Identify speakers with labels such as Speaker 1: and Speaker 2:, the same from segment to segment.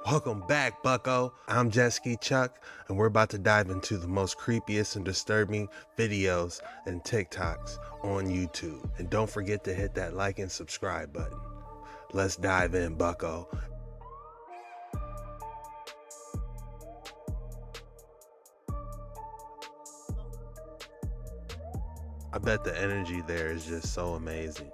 Speaker 1: Welcome back, Bucko. I'm Jetskichuck, and we're about to dive into the most creepiest and disturbing videos and TikToks on YouTube. And don't forget to hit that like and subscribe button. Let's dive in, Bucko. I bet the energy there is just so amazing.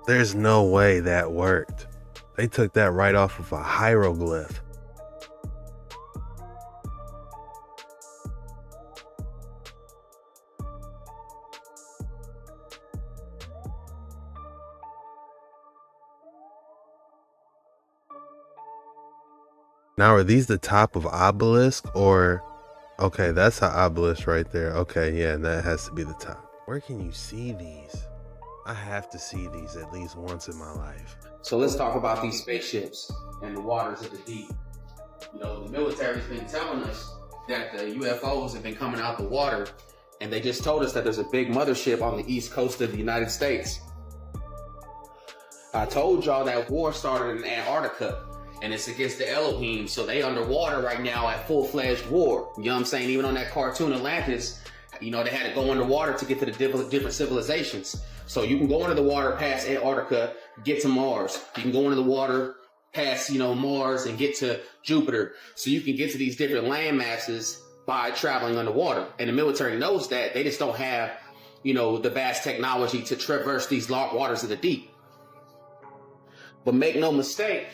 Speaker 1: There's no way that worked. They took that right off of a hieroglyph. Now, are these the top of obelisk or... Okay, that's an obelisk right there. Okay, yeah, that has to be the top. Where can you see these? I have to see these at least once in my life.
Speaker 2: So let's talk about these spaceships and the waters of the deep. You know, the military's been telling us that the UFOs have been coming out the water, and they just told us that there's a big mothership on the east coast of the United States. I told y'all that war started in Antarctica, and it's against the Elohim, so they underwater right now at full-fledged war. You know what I'm saying? Even on that cartoon Atlantis, you know, they had to go underwater to get to the different civilizations. So you can go under the water past Antarctica, get to Mars. You can go under the water past, Mars and get to Jupiter. So you can get to these different land masses by traveling underwater. And the military knows that. They just don't have, the vast technology to traverse these large waters of the deep. But make no mistake,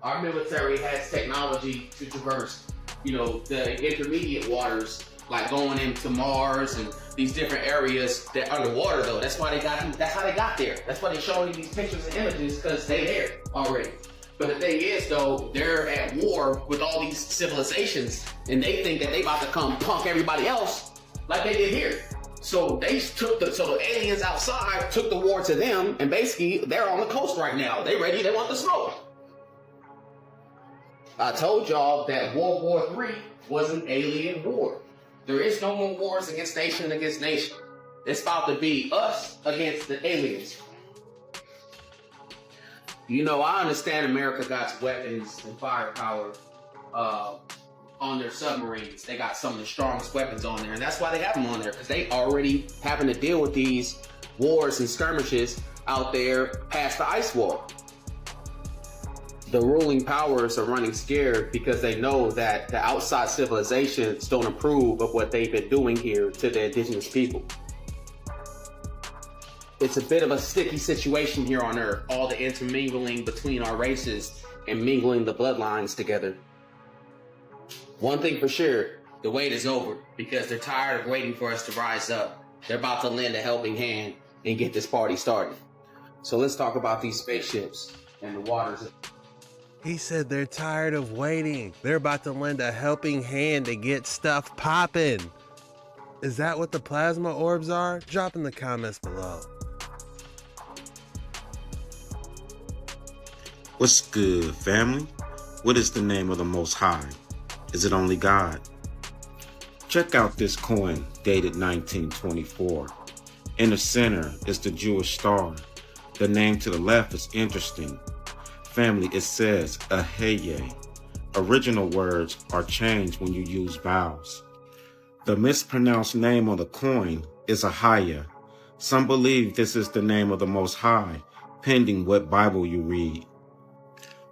Speaker 2: our military has technology to traverse, the intermediate waters, like going into Mars and these different areas that are underwater though. That's how they got there. That's why they're showing you these pictures and images, because they're there already. But the thing is though, they're at war with all these civilizations, and they think that they about to come punk everybody else like they did here. So the aliens outside took the war to them, and basically they're on the coast right now. They ready, they want the smoke. I told y'all that World War III was an alien war. There is no more wars against nation. It's about to be us against the aliens. I understand America got weapons and firepower on their submarines. They got some of the strongest weapons on there, and that's why they have them on there, because they already having to deal with these wars and skirmishes out there past the ice wall. The ruling powers are running scared because they know that the outside civilizations don't approve of what they've been doing here to the indigenous people. It's a bit of a sticky situation here on Earth, all the intermingling between our races and mingling the bloodlines together. One thing for sure, the wait is over, because they're tired of waiting for us to rise up. They're about to lend a helping hand and get this party started. So let's talk about these spaceships and the waters.
Speaker 1: He said they're tired of waiting. They're about to lend a helping hand to get stuff popping. Is that what the plasma orbs are? Drop in the comments below.
Speaker 3: What's good, family? What is the name of the Most High? Is it only God? Check out this coin dated 1924. In the center is the Jewish star. The name to the left is interesting. Family, it says Aheye. Original words are changed when you use vowels. The mispronounced name on the coin is Ahaya. Some believe this is the name of the Most High, pending what Bible you read.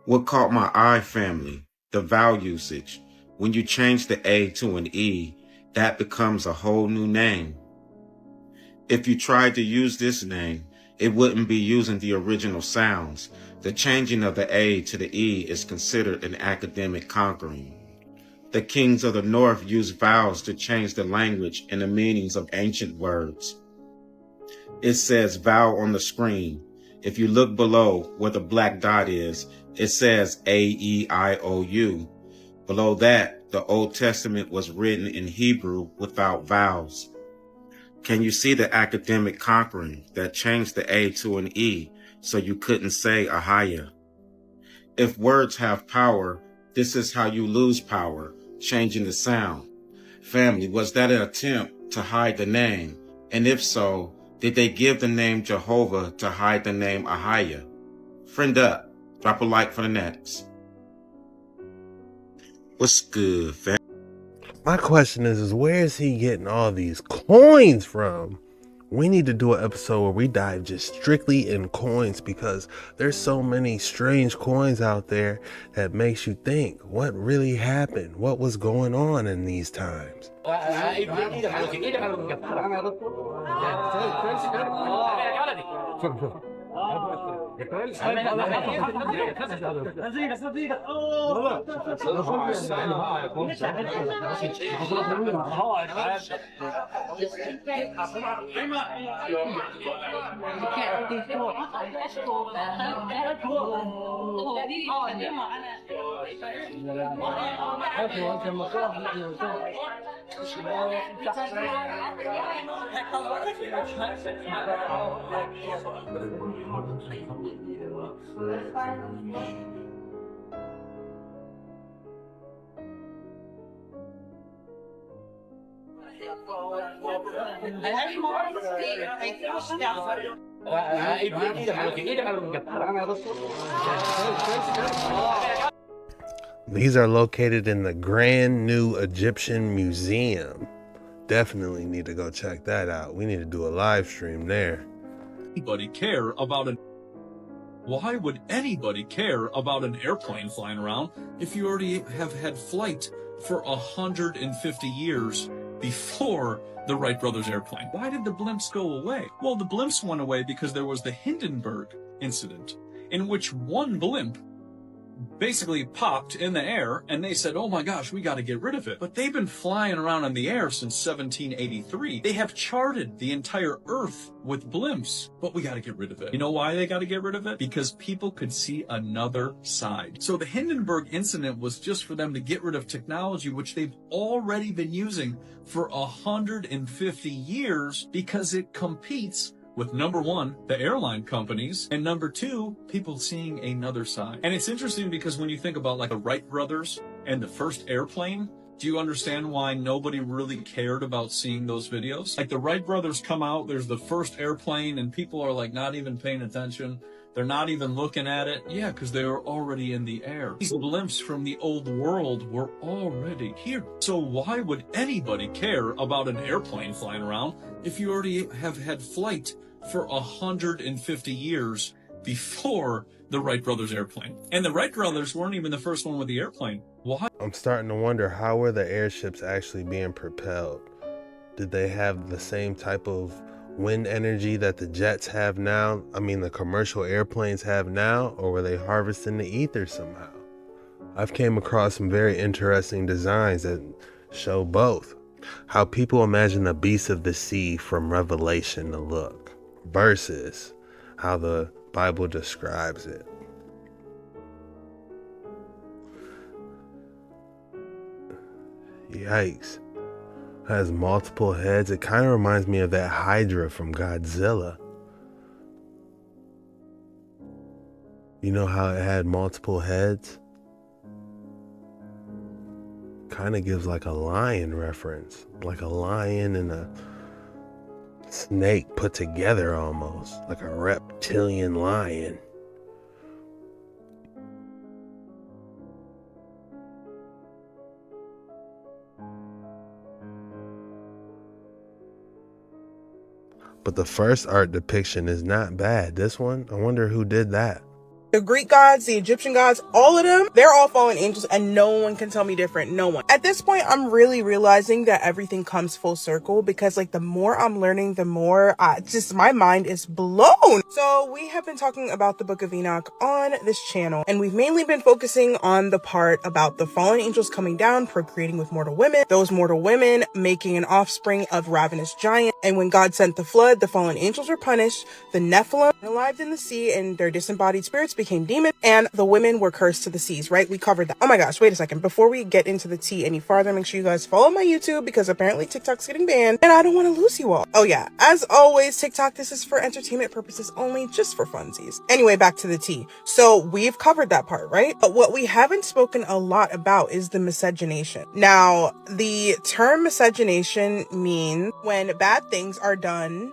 Speaker 3: What caught my eye, family, the vowel usage. When you change the A to an E, that becomes a whole new name. If you tried to use this name, it wouldn't be using the original sounds. The changing of the A to the E is considered an academic conquering. The kings of the north used vowels to change the language and the meanings of ancient words. It says vowel on the screen. If you look below where the black dot is, it says A-E-I-O-U. Below that, the Old Testament was written in Hebrew without vowels. Can you see the academic conquering that changed the A to an E so you couldn't say Ahaya? If words have power, this is how you lose power, changing the sound. Family, was that an attempt to hide the name? And if so, did they give the name Jehovah to hide the name Ahaya? Friend up, drop a like for the next. What's good, fam?
Speaker 1: My question is where is he getting all these coins from? We need to do an episode where we dive just strictly in coins, because there's so many strange coins out there that makes you think, what really happened? What was going on in these times? These are located in the Grand New Egyptian Museum. Definitely need to go check that out. We need to do a live stream there.
Speaker 4: Anybody care about an Why would anybody care about an airplane flying around if you already have had flight for 150 years before the Wright brothers airplane? Why did the blimps go away? Well, the blimps went away because there was the Hindenburg incident, in which one blimp basically popped in the air, and they said, oh my gosh, we got to get rid of it. But they've been flying around in the air since 1783. They have charted the entire Earth with blimps, but we got to get rid of it. You know why they got to get rid of it? Because people could see another side. So the Hindenburg incident was just for them to get rid of technology, which they've already been using for 150 years, because it competes with, number one, the airline companies, and number two, people seeing another side. And it's interesting because when you think about like the Wright brothers and the first airplane, do you understand why nobody really cared about seeing those videos? Like the Wright brothers come out, there's the first airplane, and people are like not even paying attention. They're not even looking at it. Yeah, because they were already in the air. These blimps from the old world were already here. So why would anybody care about an airplane flying around if you already have had flight for 150 years before the Wright brothers airplane? And the Wright brothers weren't even the first one with the airplane. Why?
Speaker 1: I'm starting to wonder, how were the airships actually being propelled? Did they have the same type of wind energy that the jets have now? I mean, the commercial airplanes have now, or were they harvesting the ether somehow? I've came across some very interesting designs that show both. How people imagine the beast of the sea from Revelation to look, versus how the Bible describes it. Yikes. Has multiple heads. It kind of reminds me of that Hydra from Godzilla. You know how it had multiple heads? Kind of gives like a lion reference, like a lion and a snake put together, almost like a reptilian lion. But the first art depiction is not bad. This one, I wonder who did that.
Speaker 5: The Greek gods, the Egyptian gods, all of them, they're all fallen angels, and no one can tell me different. No one. At this point, I'm really realizing that everything comes full circle, because like the more I'm learning, the more just my mind is blown. So we have been talking about the Book of Enoch on this channel, and we've mainly been focusing on the part about the fallen angels coming down, procreating with mortal women, those mortal women making an offspring of ravenous giants. And when God sent the flood, the fallen angels were punished, the Nephilim arrived in the sea, and their disembodied spirits became demons, and the women were cursed to the seas, right? We covered that. Oh my gosh, wait a second. Before we get into the tea any farther, make sure you guys follow my YouTube, because apparently TikTok's getting banned and I don't want to lose you all. Oh yeah, as always, TikTok, this is for entertainment purposes only, just for funsies. Anyway, back to the tea. So we've covered that part, right? But what we haven't spoken a lot about is the miscegenation. Now, the term miscegenation means when bad things are done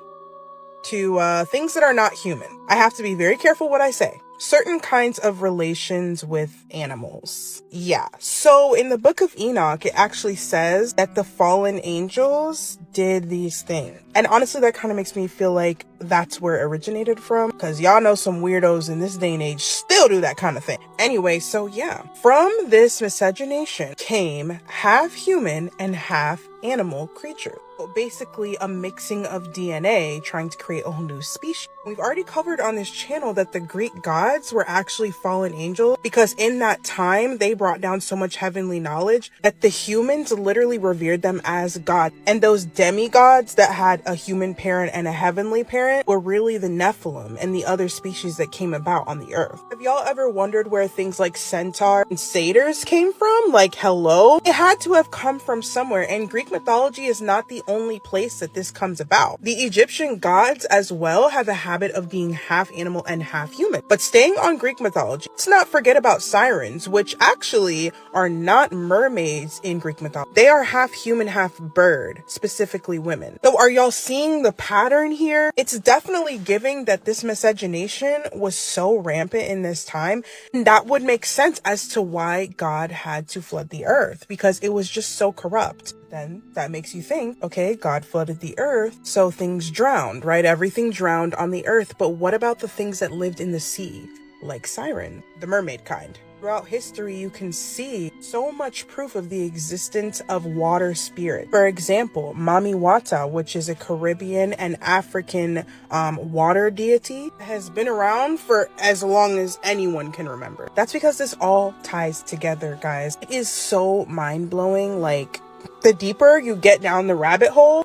Speaker 5: to things that are not human. I have to be very careful what I say. Certain kinds of relations with animals. Yeah. So in the Book of Enoch, it actually says that the fallen angels did these things. And honestly, that kind of makes me feel like that's where it originated from, because y'all know some weirdos in this day and age still do that kind of thing. Anyway, so yeah. From this miscegenation came half human and half animal creatures. Basically a mixing of DNA trying to create a whole new species. We've already covered on this channel that the Greek gods were actually fallen angels, because in that time they brought down so much heavenly knowledge that the humans literally revered them as God. And those demigods that had a human parent and a heavenly parent were really the Nephilim and the other species that came about on the earth. Have y'all ever wondered where things like centaur and satyrs came from? Like, hello? It had to have come from somewhere, and Greek mythology is not the only place that this comes about. The Egyptian gods as well have a habit of being half animal and half human. But staying on Greek mythology, let's not forget about sirens, which actually are not mermaids in Greek mythology. They are half human, half bird, specifically women. So are y'all seeing the pattern here? It's definitely giving that this miscegenation was so rampant in this time, and that would make sense as to why God had to flood the earth, because it was just so corrupt. Then that makes you think, okay, God flooded the earth, so things drowned, right? Everything drowned on the earth, but what about the things that lived in the sea? Like siren, the mermaid kind. Throughout history, you can see so much proof of the existence of water spirit. For example, Mami Wata, which is a Caribbean and African water deity, has been around for as long as anyone can remember. That's because this all ties together, guys. It is so mind-blowing. Like, the deeper you get down the rabbit hole,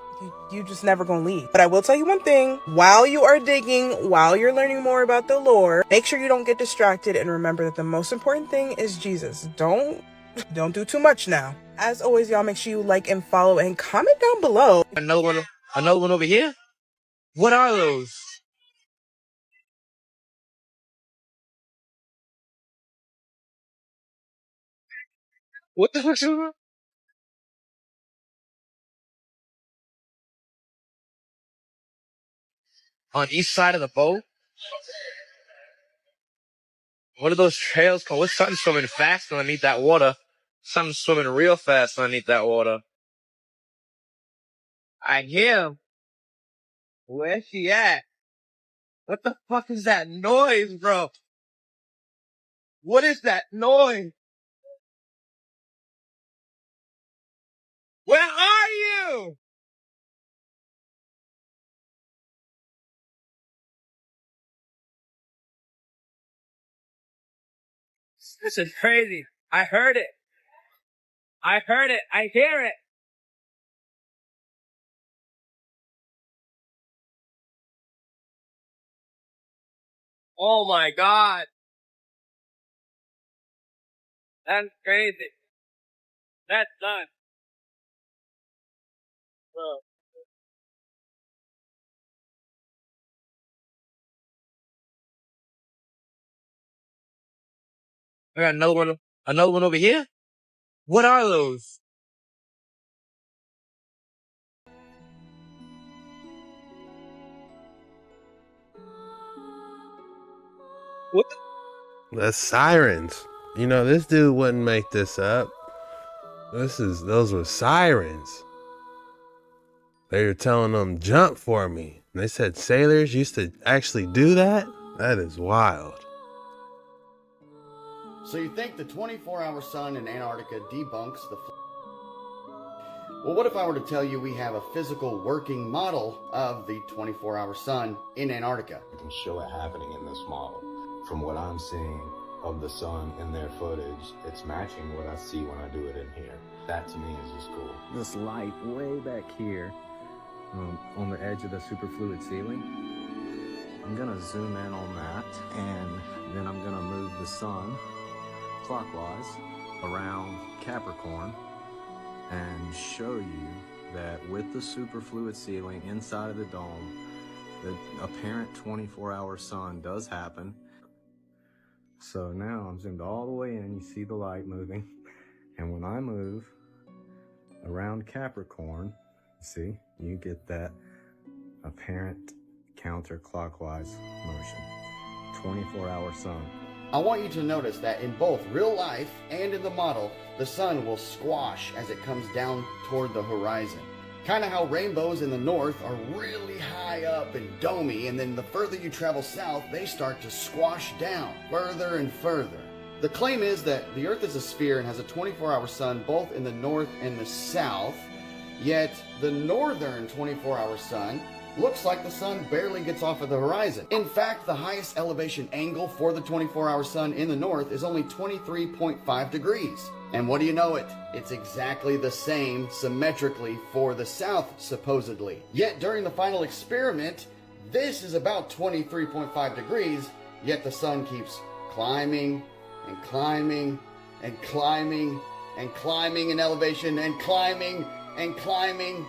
Speaker 5: you just never gonna leave. But I will tell you one thing, while you are digging, while you're learning more about the lore, make sure you don't get distracted, and remember that the most important thing is Jesus. Don't do too much now. As always, y'all, make sure you like and follow and comment down below.
Speaker 6: Another one over here? What are those? What the fuck's over? On each side of the boat? What are those trails called? What's something swimming fast underneath that water? Something swimming real fast underneath that water. I hear him. Where's she at? What the fuck is that noise, bro? What is that noise? Where are you? This is crazy. I heard it. I heard it. I hear it. Oh my god. That's crazy. That's done. Bro. I got another one over here? What are those? What the?
Speaker 1: The sirens. You know, this dude wouldn't make this up. Those were sirens. They were telling them jump for me. And they said sailors used to actually do that? That is wild.
Speaker 7: So you think the 24-hour sun in Antarctica debunks the... Well, what if I were to tell you we have a physical working model of the 24-hour sun in Antarctica?
Speaker 8: I can show it happening in this model. From what I'm seeing of the sun in their footage, it's matching what I see when I do it in here. That to me is just cool.
Speaker 9: This light way back here on the edge of the superfluid ceiling, I'm gonna zoom in on that, and then I'm gonna move the sun clockwise around Capricorn and show you that with the superfluid ceiling inside of the dome, the apparent 24-hour sun does happen. So now I'm zoomed all the way in, you see the light moving, and when I move around Capricorn, see, you get that apparent counterclockwise motion. 24-hour sun.
Speaker 7: I want you to notice that in both real life and in the model, the sun will squash as it comes down toward the horizon. Kind of how rainbows in the north are really high up and domey, and then the further you travel south, they start to squash down further and further. The claim is that the Earth is a sphere and has a 24-hour sun both in the north and the south, yet the northern 24-hour sun looks like the sun barely gets off of the horizon. In fact, the highest elevation angle for the 24-hour sun in the north is only 23.5 degrees. And what do you know it? It's exactly the same symmetrically for the south, supposedly. Yet during the final experiment, this is about 23.5 degrees, yet the sun keeps climbing and climbing and climbing and climbing in elevation and climbing and climbing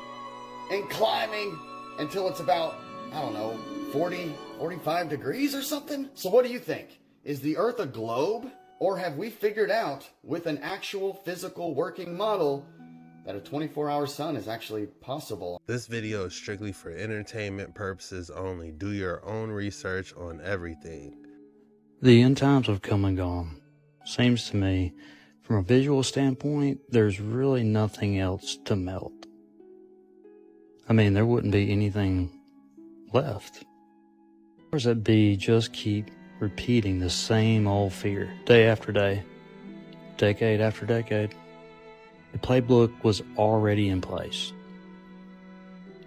Speaker 7: and climbing until it's about, I don't know, 40, 45 degrees or something? So what do you think? Is the Earth a globe? Or have we figured out, with an actual physical working model, that a 24-hour sun is actually possible?
Speaker 1: This video is strictly for entertainment purposes only. Do your own research on everything.
Speaker 10: The end times have come and gone. Seems to me, from a visual standpoint, there's really nothing else to melt. I mean, there wouldn't be anything left. Or does it be just keep repeating the same old fear, day after day, decade after decade? The playbook was already in place.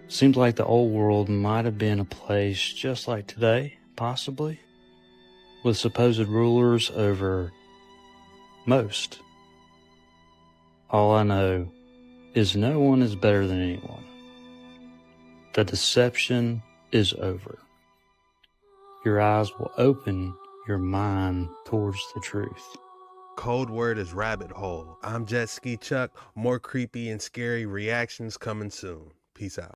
Speaker 10: Seems like the old world might have been a place just like today, possibly, with supposed rulers over most. All I know is no one is better than anyone. The deception is over. Your eyes will open your mind towards the truth.
Speaker 1: Code word is rabbit hole. I'm Jetskichuck. More creepy and scary reactions coming soon. Peace out.